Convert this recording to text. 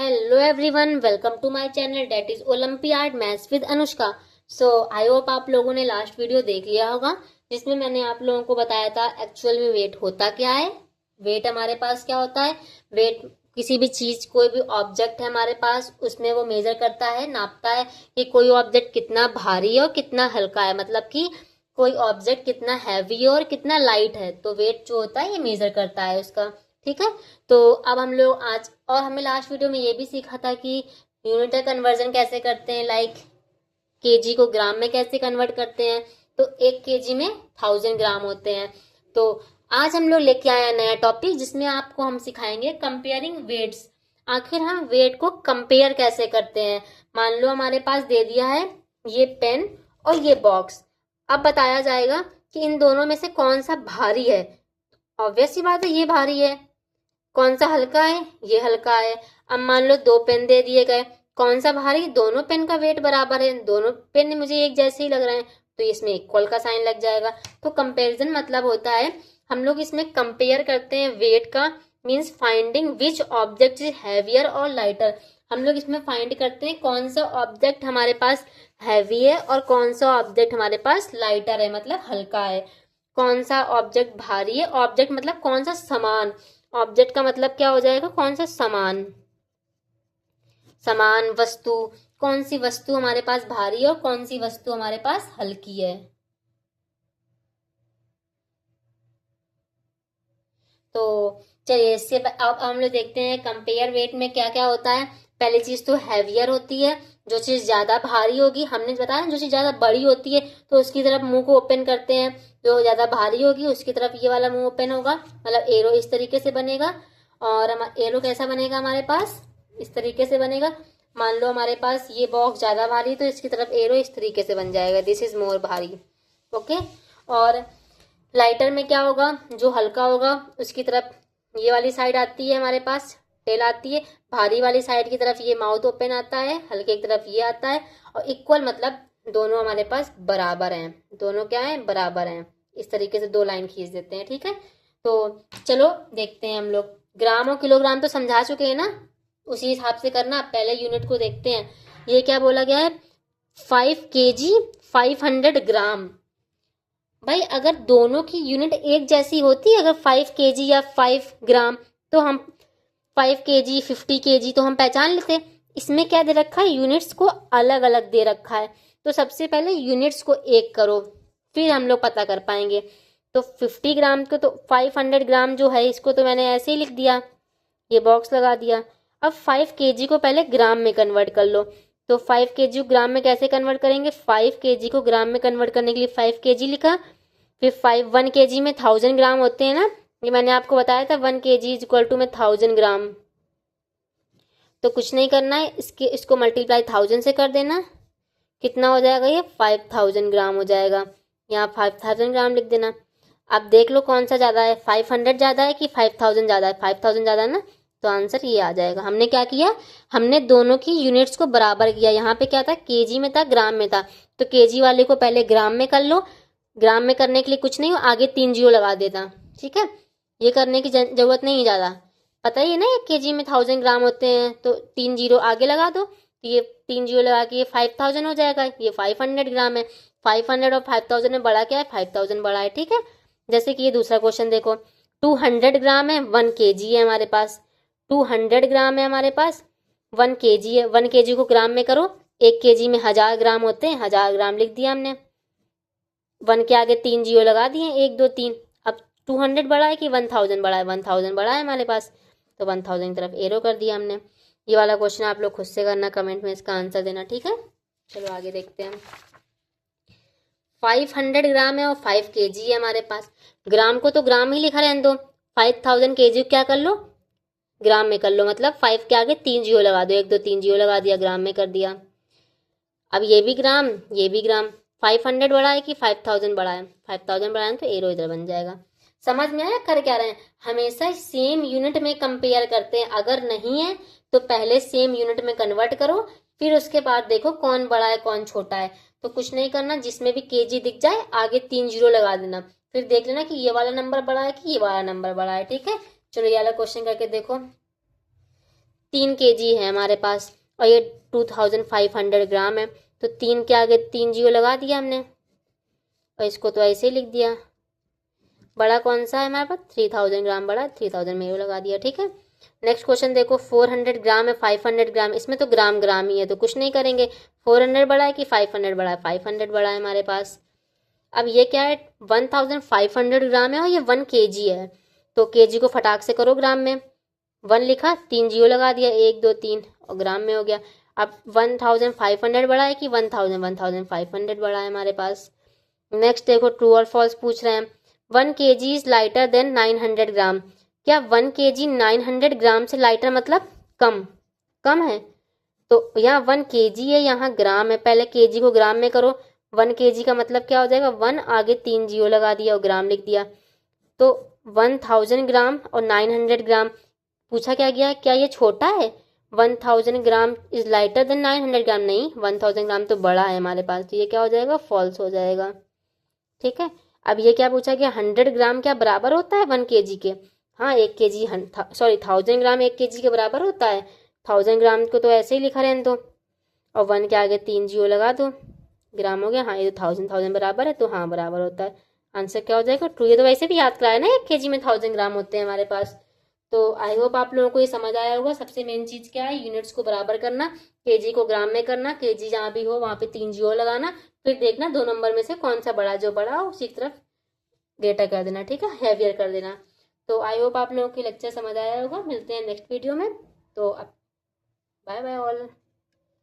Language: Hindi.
Hello everyone, welcome to my channel that is Olympiad Maths with Anushka. So I hope आप लोगों ने लास्ट वीडियो देख लिया होगा जिसमें मैंने आप लोगों को बताया था एक्चुअल में वेट होता क्या है। वेट हमारे पास क्या होता है? वेट किसी भी चीज, कोई भी ऑब्जेक्ट है हमारे पास, उसमें वो मेजर करता है, नापता है कि कोई ऑब्जेक्ट कितना भारी है और कितना हल्का है, मतलब कि कोई ऑब्जेक्ट कितना हैवी है और कितना लाइट है। तो वेट जो होता है ये मेजर करता है उसका। ठीक है, तो अब हम लोग आज, और हमें लास्ट वीडियो में ये भी सीखा था कि यूनिट का कन्वर्जन कैसे करते हैं, लाइक केजी को ग्राम में कैसे कन्वर्ट करते हैं। तो 1 केजी में 1000 ग्राम होते हैं। तो आज हम लोग लेके आए हैं नया टॉपिक जिसमें आपको हम सिखाएंगे कंपेयरिंग वेट्स। आखिर हम वेट को कंपेयर कैसे करते हैं। मान लो हमारे पास दे दिया है ये पेन और ये बॉक्स। अब बताया जाएगा कि इन दोनों में से कौन सा भारी है। ऑब्वियस सी बात है ये भारी है। कौन सा हल्का है? ये हल्का है। अब मान लो 2 पेन दे दिए गए, कौन सा भारी? दोनों पेन का वेट बराबर है, दोनों पेन मुझे एक जैसे ही लग रहे हैं, तो इसमें इक्वल का साइन लग जाएगा। तो कंपैरिजन मतलब होता है हम लोग इसमें कंपेयर करते हैं वेट का, means finding which object is heavier और लाइटर। हम लोग इसमें फाइंड करते हैं कौन सा ऑब्जेक्ट हमारे पास हैवी है और कौन सा ऑब्जेक्ट हमारे पास लाइटर है, मतलब हल्का है। कौन सा ऑब्जेक्ट भारी है, ऑब्जेक्ट मतलब कौन सा सामान, ऑब्जेक्ट का मतलब क्या हो जाएगा? कौन सा सामान, सामान वस्तु, कौन सी वस्तु हमारे पास भारी है और कौन सी वस्तु हमारे पास हल्की है। तो चलिए इससे अब हम लोग देखते हैं कंपेयर वेट में क्या क्या होता है। पहली चीज तो हैवियर होती है, जो चीज ज्यादा भारी होगी, हमने बताया जो चीज ज्यादा बड़ी होती है तो उसकी तरफ मुंह को ओपन करते हैं, जो ज्यादा भारी होगी उसकी तरफ ये वाला मुंह ओपन होगा, मतलब एरो इस तरीके से बनेगा। और एरो कैसा बनेगा हमारे पास? इस तरीके से बनेगा। मान लो हमारे पास ये बॉक्स ज्यादा भारी तो इसकी तरफ एरो इस तरीके से बन जाएगा, दिस इज मोर भारी। ओके। और लाइटर में क्या होगा? जो हल्का होगा उसकी तरफ ये वाली साइड आती है, हमारे पास टेल आती है, भारी वाली साइड की तरफ ये माउथ ओपन आता है, हल्के की तरफ ये आता है। और इक्वल मतलब दोनों हमारे पास बराबर हैं, दोनों क्या है? बराबर हैं। इस तरीके से 2 लाइन खींच देते हैं। ठीक है, तो चलो देखते हैं हम लोग। ग्राम और किलोग्राम तो समझा चुके हैं ना, उसी हिसाब से करना। पहले यूनिट को देखते हैं। ये क्या बोला गया है? 5 kg 500 ग्राम। भाई अगर दोनों की यूनिट एक जैसी होती, अगर 5 kg या 5 ग्राम, तो हम 5 kg 50 kg तो हम पहचान लेते। इसमें क्या दे रखा है? यूनिट्स को अलग अलग दे रखा है। तो सबसे पहले यूनिट्स को एक करो, फिर हम लोग पता कर पाएंगे। तो 50 ग्राम को, तो 500 ग्राम जो है इसको तो मैंने ऐसे ही लिख दिया, ये बॉक्स लगा दिया। अब 5 kg को पहले ग्राम में कन्वर्ट कर लो। तो 5 kg को ग्राम में कैसे कन्वर्ट करेंगे? 5 kg को ग्राम में कन्वर्ट करने के लिए 5 kg लिखा, फिर 1 kg में 1000 ग्राम होते हैं ना, ये मैंने आपको बताया था। 1 kg इज इक्वल टू में 1000 ग्राम। तो कुछ नहीं करना है, इसको मल्टीप्लाई 1000 से कर देना। कितना हो जाएगा? ये 5000 ग्राम हो जाएगा। यहाँ 5000 ग्राम लिख देना। अब देख लो कौन सा ज़्यादा है, 500 ज़्यादा है कि 5000 ज़्यादा है? 5000 ज़्यादा है ना, तो आंसर ये आ जाएगा। हमने क्या किया? हमने दोनों की यूनिट्स को बराबर किया। यहाँ पे क्या था? केजी में था, ग्राम में था, तो केजी वाले को पहले ग्राम में कर लो। ग्राम में करने के लिए कुछ नहीं, आगे 3 जीरो लगा देता। ठीक है, ये करने की जरूरत नहीं ज़्यादा, पता ही है ना 1 kg में 1000 ग्राम होते हैं, तो 3 जीरो आगे लगा दो। ये 3 जीरो लगा के ये 5000 हो जाएगा, ये 500 ग्राम है। 500 और 5000 में बड़ा क्या है? 5000 बड़ा है। ठीक है, जैसे कि ये दूसरा क्वेश्चन देखो, 200 ग्राम है, 1 kg है हमारे पास। 200 ग्राम है हमारे पास, 1 kg है। 1 kg को ग्राम में करो, 1 kg में 1000 ग्राम होते हैं, 1000 ग्राम लिख दिया हमने। 1 के आगे 3 जीरो लगा दिए, 1 2 3। अब 200 बड़ा है कि 1000 बड़ा है? 1000 बड़ा है हमारे पास, तो 1000 की तरफ एरो कर दिया हमने। ये वाला क्वेश्चन आप लोग खुद से करना, कमेंट में इसका आंसर देना। ठीक है, चलो आगे देखते हैं। 500 ग्राम है और 5 kg है हमारे पास। ग्राम को तो ग्राम ही लिखा रहने दो, 5000 kg क्या कर लो? ग्राम में कर लो, मतलब 5 के आगे 3 जीरो लगा दो, 1 2 3 जीरो लगा दिया, ग्राम में कर दिया। अब ये भी ग्राम, ये भी ग्राम। 500 बड़ा है कि 5000 बड़ा है? 5000 बड़ा है तो एरो इधर बन जाएगा। समझ में आया कर क्या रहे हैं? हमेशा सेम यूनिट में कंपेयर करते हैं, अगर नहीं है तो पहले सेम यूनिट में कन्वर्ट करो, फिर उसके बाद देखो कौन बड़ा है कौन छोटा है। तो कुछ नहीं करना, जिसमें भी केजी दिख जाए आगे 3 जीरो लगा देना, फिर देख लेना कि ये वाला नंबर बड़ा है कि ये वाला नंबर बड़ा है। ठीक है, चलो ये वाला क्वेश्चन करके देखो। 3 kg है हमारे पास और ये 2500 ग्राम है, तो 3 के आगे 3 जीरो लगा दिया हमने और इसको तो ऐसे ही लिख दिया। बड़ा कौन सा है हमारे पास, 3000 ग्राम बड़ा, 3000 में लगा दिया। ठीक है, नेक्स्ट क्वेश्चन देखो, 400 ग्राम है 500 ग्राम, इसमें तो ग्राम ग्राम ही है तो कुछ नहीं करेंगे। 400 बड़ा है कि 500 बड़ा है, 500 बड़ा है हमारे पास। अब ये क्या है, 1500 ग्राम है और ये 1 kg है, तो kg को फटाक से करो ग्राम में। 1 लिखा, 3 जीरो लगा दिया, 1 2 3 और ग्राम में हो गया। अब 1500 बड़ा है कि 1500 बड़ा है हमारे पास। नेक्स्ट देखो, ट्रू और फॉल्स पूछ रहे हैं। 1 kg इज लाइटर देन 900 ग्राम, क्या 1 kg 900 ग्राम से लाइटर मतलब कम, कम है? तो यहाँ 1 kg है, यहाँ ग्राम है, पहले kg को ग्राम में करो। 1 kg का मतलब क्या हो जाएगा, 1 आगे 3 जीरो लगा दिया और ग्राम लिख दिया, तो 1000 ग्राम और 900 ग्राम। पूछा क्या गया, क्या ये छोटा है? 1000 ग्राम इज लाइटर देन 900 ग्राम, नहीं, 1000 ग्राम तो बड़ा है हमारे पास, तो ये क्या हो जाएगा, फॉल्स हो जाएगा। ठीक है, अब ये क्या पूछा गया, 100 ग्राम क्या बराबर होता है 1 kg के? हाँ, 1 kg, सॉरी 1000 ग्राम 1 kg के बराबर होता है। 1000 ग्राम को तो ऐसे ही लिखा रहने दो और 1 के आगे 3 जीरो लगा दो, ग्राम हो गया। हाँ, ये तो 1000 बराबर है, तो हाँ बराबर होता है। आंसर क्या हो जाएगा, ट्रू। ये तो वैसे भी याद कराया ना, 1 kg में 1000 ग्राम होते हैं हमारे पास। तो आई होप आप लोगों को ये समझ आया होगा। सबसे मेन चीज क्या है, यूनिट्स को बराबर करना, केजी को ग्राम में करना, केजी जहाँ भी हो वहाँ पे 3 जीरो लगाना, फिर देखना 2 नंबर में से कौन सा बड़ा, जो बड़ा हो उसी की तरफ ग्रेटर कर देना। ठीक है, हैवियर कर देना। तो आई होप आप लोगों की लेक्चर समझ आया होगा। मिलते हैं नेक्स्ट वीडियो में। तो बाय बाय ऑल।